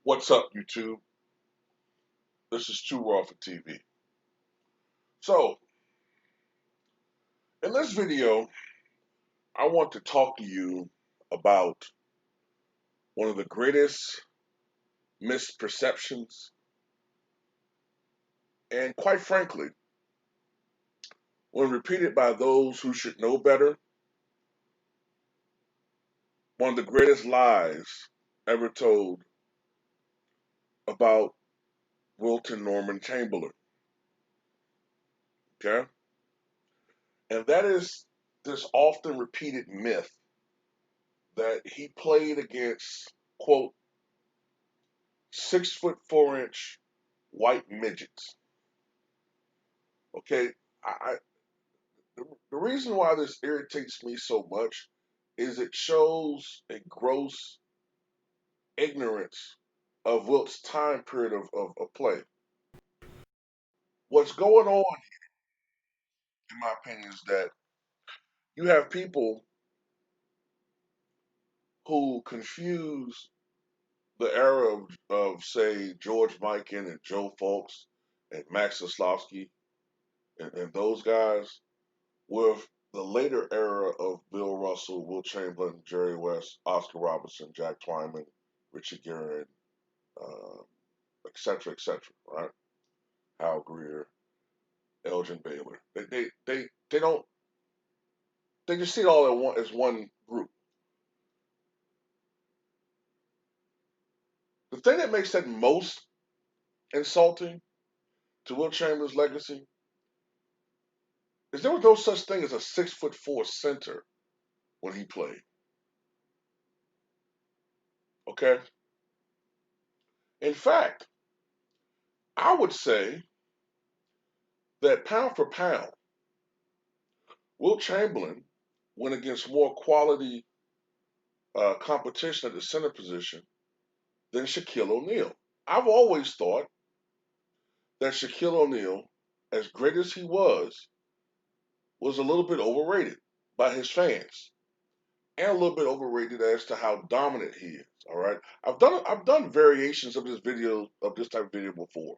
What's up, YouTube? This is Too Raw for TV. So, in this video, I want to talk to you about one of the greatest misperceptions, and quite frankly, when repeated by those who should know better, one of the greatest lies ever told about Wilt Norman Chamberlain. Okay? And that is this often repeated myth that he played against, quote, 6'4" white midgets. Okay, I the reason why this irritates me so much is it shows a gross ignorance of Wilt's time period of play. What's going on, in my opinion, is that you have people who confuse the era of say, George Mikan and Joe Fulks and Max Soslovsky and those guys with the later era of Bill Russell, Wilt Chamberlain, Jerry West, Oscar Robertson, Jack Twyman, Richard Gere, uh, et cetera, right? Hal Greer, Elgin Baylor. They don't they just see it all as one group. The thing that makes that most insulting to Wilt Chamberlain's legacy is there was no such thing as a 6'4" center when he played. Okay? In fact, I would say that pound for pound, Wilt Chamberlain went against more quality competition at the center position than Shaquille O'Neal. I've always thought that Shaquille O'Neal, as great as he was a little bit overrated by his fans, and a little bit overrated as to how dominant he is. All right, I've done variations of this type of video before.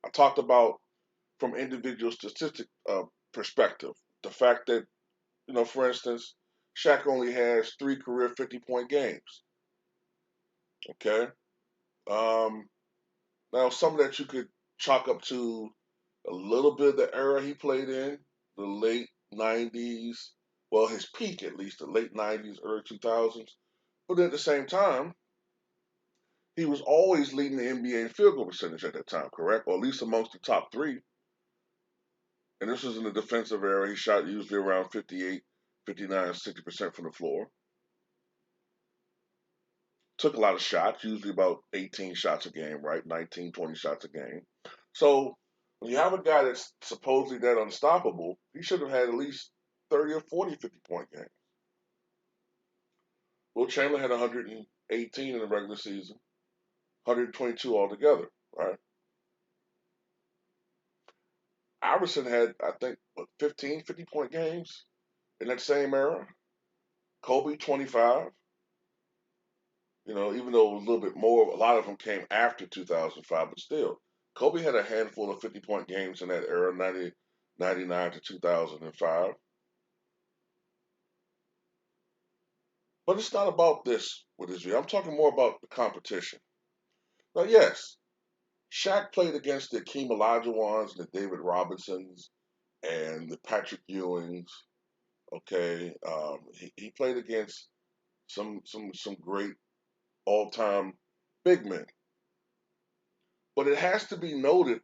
I talked about from individual statistic perspective the fact that for instance, Shaq only has 3 career 50-point games. Okay, um, now some of that you could chalk up to a little bit of the era he played in, the late '90s. Well, his peak at least, the late '90s, early 2000s. But at the same time, he was always leading the NBA in field goal percentage at that time, correct? Or at least amongst the top three. And this was in the defensive era. He shot usually around 58, 59, 60% from the floor. Took a lot of shots, usually about 18 shots a game, right? 19, 20 shots a game. So when you have a guy that's supposedly that unstoppable, he should have had at least 30 or 40 50-point games. Wilt Chamberlain had 118 in the regular season, 122 altogether, right? Iverson had, I think, 15 50-point games in that same era. Kobe, 25. Even though it was a little bit more, a lot of them came after 2005, but still. Kobe had a handful of 50-point games in that era, 99 to 2005. But it's not about this with this video. I'm talking more about the competition. Now, yes, Shaq played against the Akeem Olajuwons and the David Robinsons and the Patrick Ewings. Okay, he played against some great all-time big men. But it has to be noted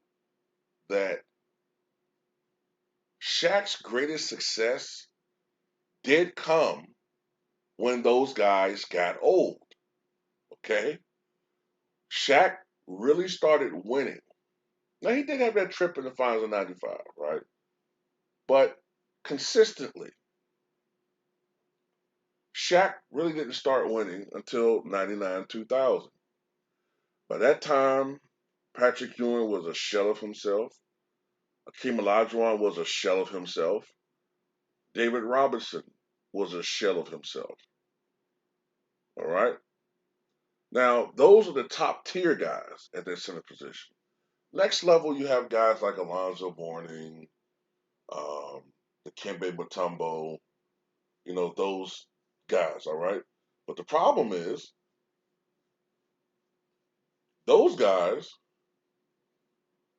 that Shaq's greatest success did come when those guys got old. Okay, Shaq really started winning. Now he did have that trip in the finals of '95, right? But consistently, Shaq really didn't start winning until '99, 2000. By that time, Patrick Ewing was a shell of himself. Akeem Olajuwon was a shell of himself. David Robinson was a shell of himself. All right. Now, those are the top tier guys at their center position. Next level, you have guys like Alonzo Mourning, um, the Kembe Mutombo, those guys, all right? But the problem is, those guys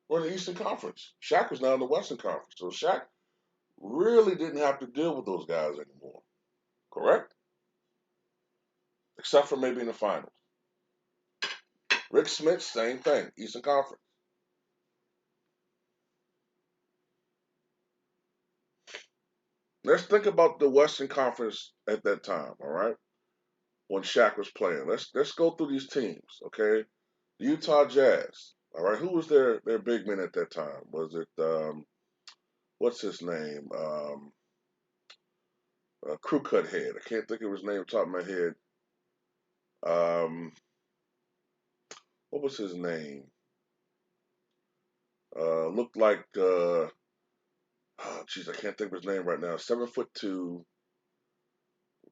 were in the Eastern Conference. Shaq was now in the Western Conference. So Shaq really didn't have to deal with those guys anymore, correct? Except for maybe in the finals. Rick Smith, same thing, Eastern Conference. Let's think about the Western Conference at that time, all right? When Shaq was playing. Let's go through these teams, okay? The Utah Jazz, all right? Who was their big man at that time? Was it what's his name? Crew cut head. I can't think of his name off the top of my head. Um, what was his name? Looked like oh, jeez, I can't think of his name right now. 7'2",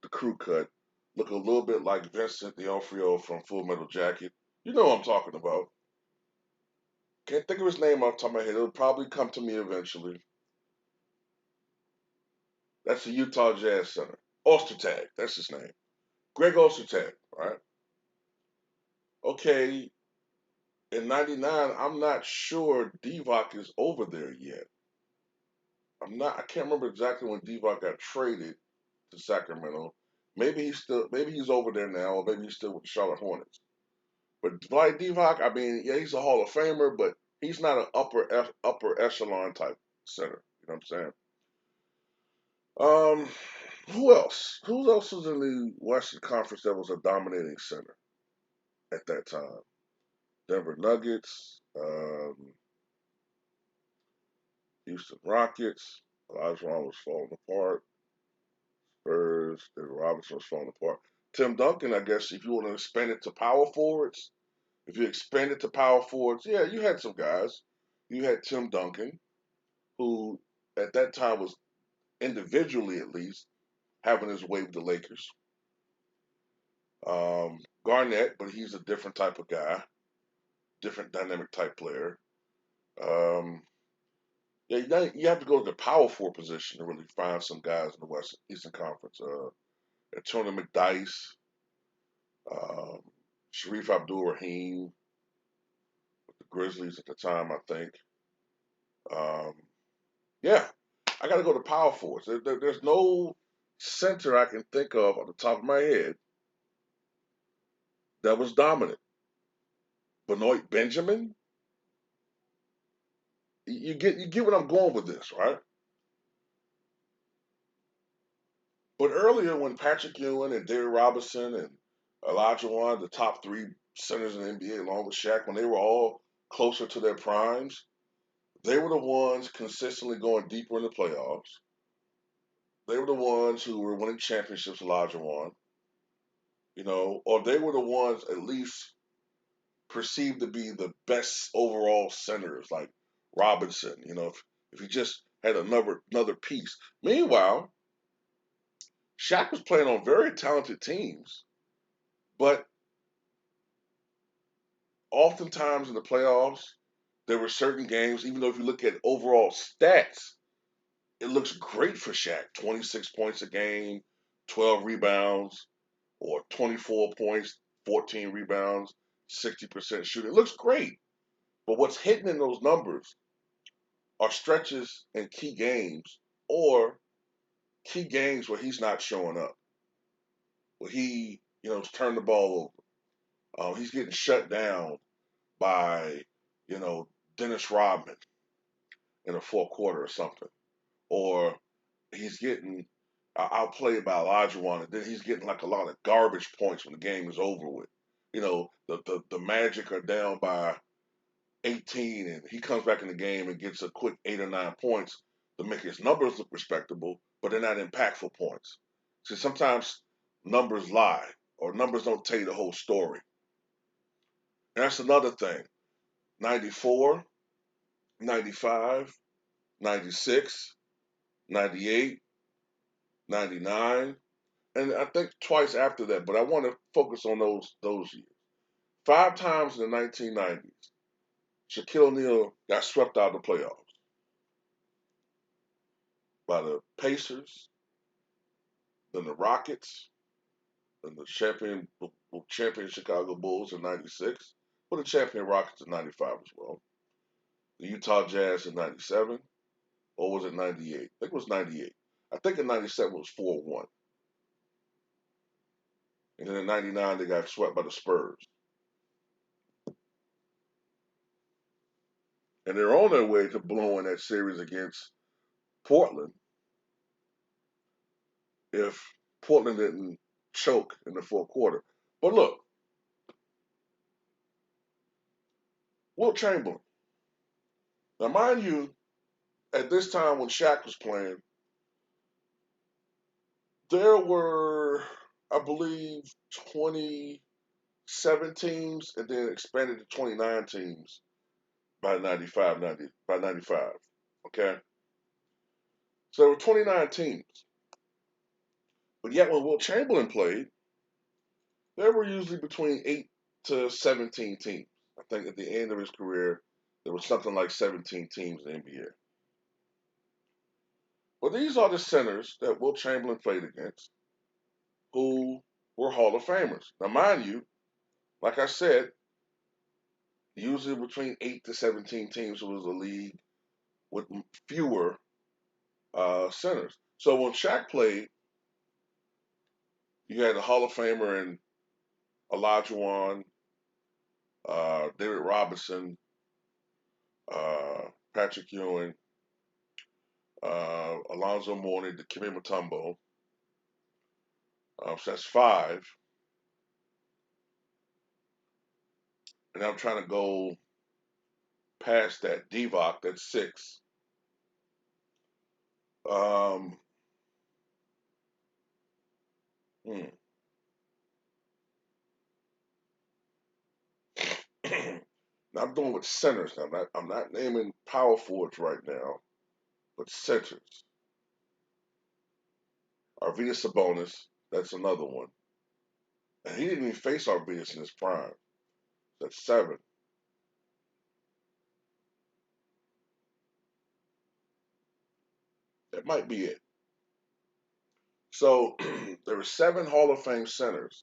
the crew cut. Look a little bit like Vincent D'Onofrio from Full Metal Jacket. You know what I'm talking about. Can't think of his name off the top of my head. It'll probably come to me eventually. That's the Utah Jazz center. Ostertag, that's his name. Greg Ostertag, right? Okay, in '99, I'm not sure Divock is over there yet. I can't remember exactly when Divock got traded to Sacramento. Maybe he's over there now, or maybe he's still with the Charlotte Hornets. But Dwight Divock, I mean, yeah, he's a Hall of Famer, but he's not an upper echelon type center. You know what I'm saying? Um, who else? Who else was in the Western Conference that was a dominating center at that time? Denver Nuggets, Houston Rockets. Olajuwon was falling apart. Spurs, David Robinson was falling apart. Tim Duncan, I guess, if you want to expand it to power forwards, if you expand it to power forwards, yeah, you had some guys. You had Tim Duncan, who at that time was individually at least having his way with the Lakers. Garnett, but he's a different type of guy, different dynamic type player. Um, yeah, you have to go to the power forward position to really find some guys in the West Eastern Conference. Antonio McDyess, um, Sharif Abdul-Rahim with the Grizzlies at the time, I think. Um, yeah, I got to go to power forwards. There's no center I can think of on the top of my head that was dominant. Benoit Benjamin, you get what I'm going with this, right? But earlier, when Patrick Ewing and David Robinson and Elijah Wan, the top three centers in the NBA, along with Shaq, when they were all closer to their primes, they were the ones consistently going deeper in the playoffs. They were the ones who were winning championships, Elijah Wan, or they were the ones at least perceived to be the best overall centers, like Robinson. If he just had another piece. Meanwhile, Shaq was playing on very talented teams, but oftentimes in the playoffs, there were certain games, even though if you look at overall stats, it looks great for Shaq. 26 points a game, 12 rebounds, or 24 points, 14 rebounds, 60% shooting. It looks great. But what's hidden in those numbers are stretches in key games or key games where he's not showing up, where he's turned the ball over. He's getting shut down by, you know, Dennis Rodman in the fourth quarter or something, or he's getting outplayed by Olajuwon, and then he's getting like a lot of garbage points when the game is over with. The Magic are down by 18, and he comes back in the game and gets a quick 8 or 9 points to make his numbers look respectable, but they're not impactful points. See, sometimes numbers lie, or numbers don't tell you the whole story. And that's another thing. 94, 95, 96, 98, 99, and I think twice after that, but I want to focus on those years. 5 times in the 1990s, Shaquille O'Neal got swept out of the playoffs by the Pacers, then the Rockets, then the champion Chicago Bulls in '96, but the champion Rockets in '95 as well. The Utah Jazz in '97, or was it '98? I think it was '98. I think in '97 it was 4-1, and then in '99 they got swept by the Spurs, and they're on their way to blowing that series against Portland if Portland didn't choke in the fourth quarter. But look, Wilt Chamberlain. Now, mind you, at this time when Shaq was playing, there were, I believe, 27 teams, and then expanded to 29 teams by 95. Okay, so there were 29 teams, but yet when Wilt Chamberlain played, there were usually between 8 to 17 teams. I think at the end of his career, there was something like 17 teams in the NBA. Well, these are the centers that Wilt Chamberlain played against who were Hall of Famers. Now, mind you, like I said, usually between 8 to 17 teams was a league with fewer centers. So when Shaq played, you had the Hall of Famer in Olajuwon, David Robinson, Patrick Ewing, Alonzo Mourning, Dikembe Mutombo. So that's 5. And I'm trying to go past that. Divock, that's 6. Um, hmm. Now I'm doing with centers. Now I'm not naming power forwards right now, but centers. Arvidas Sabonis, that's another one. And he didn't even face Arvidas in his prime. That's 7. That might be it. So there were 7 Hall of Fame centers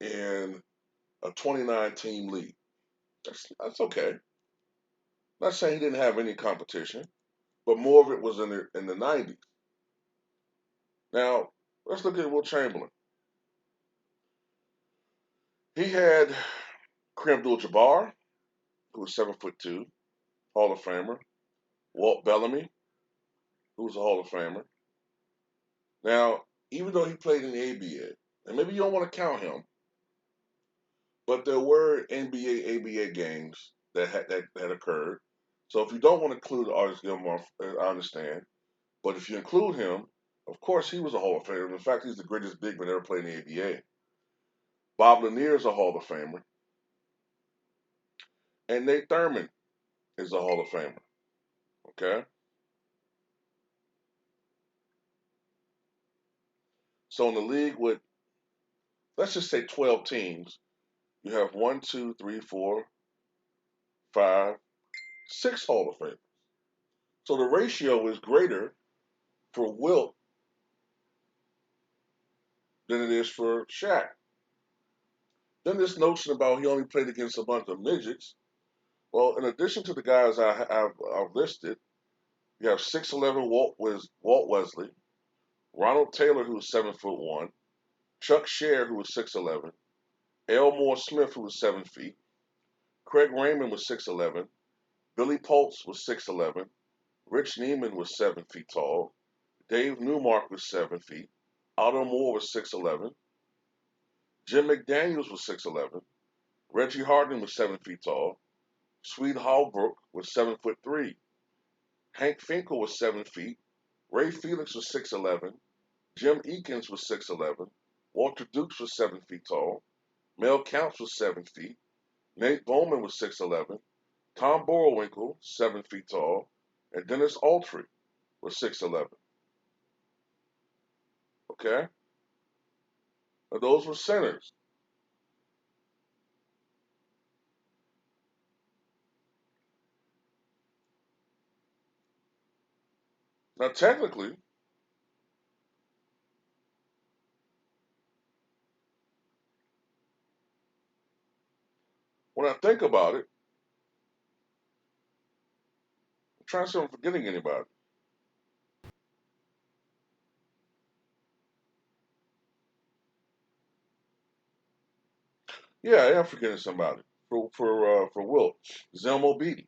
in a 29 team league. That's okay. Not saying he didn't have any competition, but more of it was in the 90s. Now, let's look at Wilt Chamberlain. He had Kareem Abdul-Jabbar, who was 7'2", Hall of Famer. Walt Bellamy, who was a Hall of Famer. Now, even though he played in the ABA, and maybe you don't want to count him, but there were NBA, ABA games that occurred. So if you don't want to include Artis Gilmore, I understand. But if you include him, of course he was a Hall of Famer. In fact, he's the greatest big man ever played in the ABA. Bob Lanier is a Hall of Famer, and Nate Thurman is a Hall of Famer. Okay, so in the league with, let's just say, 12 teams, you have 1, 2, 3, 4, 5, 6 Hall of Famers. So the ratio is greater for Wilt than it is for Shaq. Then this notion about he only played against a bunch of midgets. Well, in addition to the guys I've listed, you have 6'11" Walt Wesley, Ronald Taylor, who was 7'1", Chuck Scher, who was 6'11", Elmore Smith, who was 7 feet, Craig Raymond was 6'11", Billy Pultz was 6'11", Rich Neiman was 7 feet tall, Dave Newmark was 7 feet, Otto Moore was 6'11", Jim McDaniels was 6'11", Reggie Harding was 7 feet tall, Swede Holbrook was 7'3", Hank Finkel was 7 feet, Ray Felix was 6'11", Jim Eakins was 6'11", Walter Dukes was 7 feet tall, Mel Counts was 7 feet, Nate Bowman was 6'11", Tom Borowinkle, 7 feet tall, and Dennis Autry was 6'11". Okay? Now those were centers. Now, technically, when I think about it, I'm trying to see if I'm forgetting anybody. Yeah, I am forgetting somebody. For Wilt, Zelmo Beatty.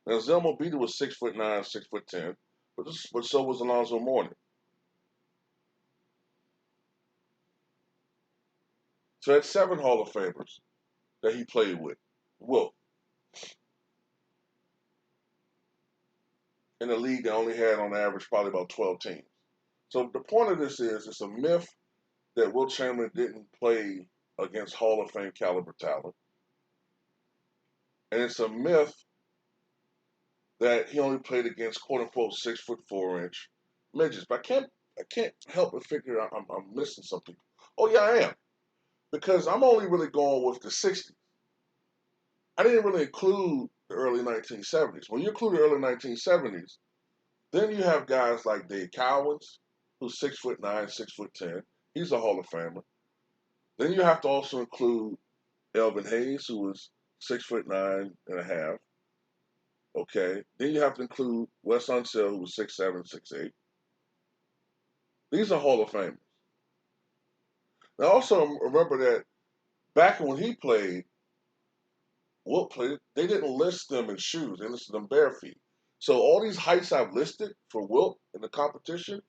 Now Zelmo Beatty was 6'9", 6'10", but so was Alonzo Mourning. So that's 7 Hall of Famers that he played with. Wilt in a league that only had on average probably about 12 teams. So the point of this is it's a myth that Wilt Chamberlain didn't play against Hall of Fame caliber talent, and it's a myth that he only played against quote unquote 6'4" midgets. But I can't help but figure out I'm missing something. Oh yeah, I am, because I'm only really going with the '60s. I didn't really include the early 1970s. When you include the early 1970s, then you have guys like Dave Cowens, who's 6'9", 6'10". He's a Hall of Famer. Then you have to also include Elvin Hayes, who was 6'9.5". Okay. Then you have to include Wes Unseld, who was 6'7", 6'8". These are Hall of Famers. Now also remember that back when he played, Wilt played, they didn't list them in shoes. They listed them bare feet. So all these heights I've listed for Wilt in the competition,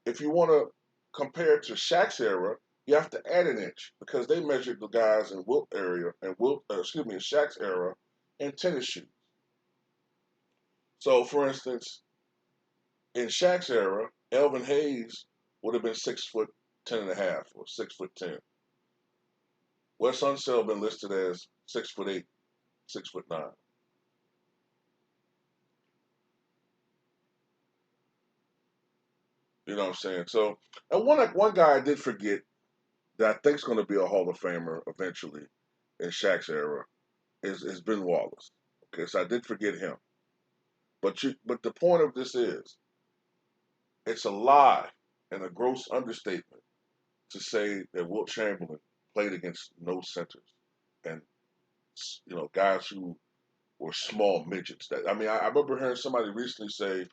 if you want to compare it to Shaq's era, you have to add an inch because they measured the guys in Wilt area and in Shaq's era in tennis shoes. So for instance, in Shaq's era, Elvin Hayes would have been 6'10.5" or 6'10". Wes Unseld been listed as 6'8", 6'9". You know what I'm saying? So, and one guy I did forget that I think is going to be a Hall of Famer eventually in Shaq's era is Ben Wallace. Okay, so I did forget him. But the point of this is, it's a lie and a gross understatement to say that Wilt Chamberlain played against no centers and guys who were small midgets. I remember hearing somebody recently say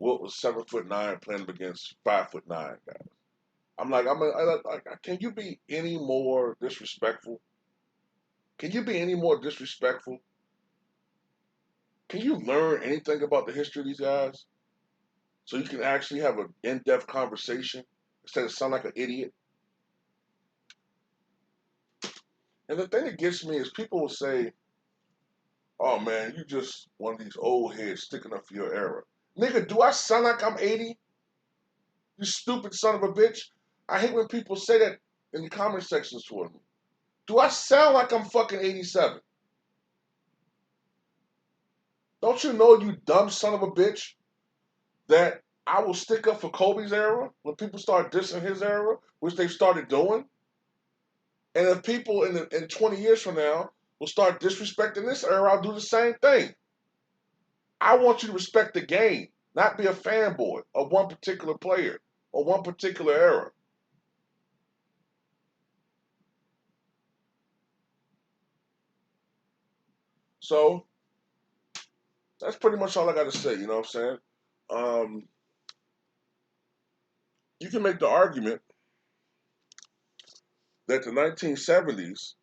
Wilt was 7'9" playing against 5'9" guys. I'm like, can you be any more disrespectful? Can you be any more disrespectful? Can you learn anything about the history of these guys so you can actually have an in-depth conversation instead of sound like an idiot? And the thing that gets me is people will say, "Oh man, you just one of these old heads sticking up for your era." Nigga, do I sound like I'm 80? You stupid son of a bitch. I hate when people say that in the comment sections toward me. Do I sound like I'm fucking 87? Don't you know, you dumb son of a bitch, that I will stick up for Kobe's era when people start dissing his era, which they've started doing? And if people in 20 years from now will start disrespecting this era, I'll do the same thing. I want you to respect the game, not be a fanboy of one particular player or one particular era. So that's pretty much all I got to say. You know what I'm saying? Um, you can make the argument that the 1970s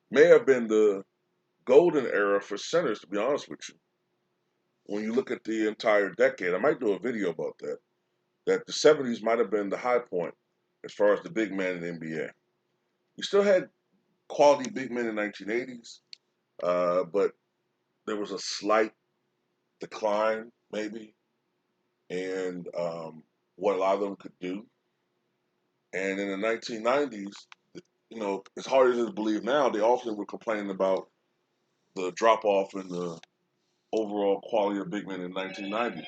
may have been the golden era for centers, to be honest with you. When you look at the entire decade, I might do a video about that. That the 70s might have been the high point as far as the big man in the NBA. You still had quality big men in the 1980s, but there was a slight decline, maybe, in what a lot of them could do. And in the 1990s, as hard as it is to believe now, they often were complaining about the drop off in the overall quality of big men in the 1990s.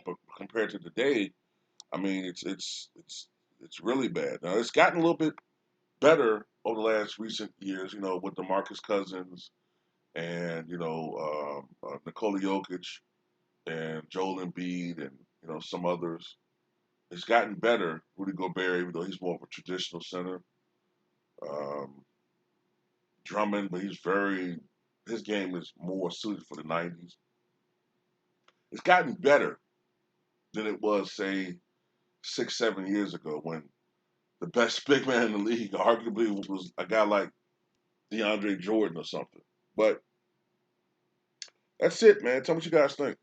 But compared to today, I mean, it's really bad. Now it's gotten a little bit better over the last recent years, with DeMarcus Cousins and Nikola Jokic and Joel Embiid and some others. It's gotten better. Rudy Gobert, even though he's more of a traditional center. Um, Drummond, but his game is more suited for the '90s. It's gotten better than it was, say, 6, 7 years ago when the best big man in the league arguably was a guy like DeAndre Jordan or something. But that's it, man. Tell me what you guys think.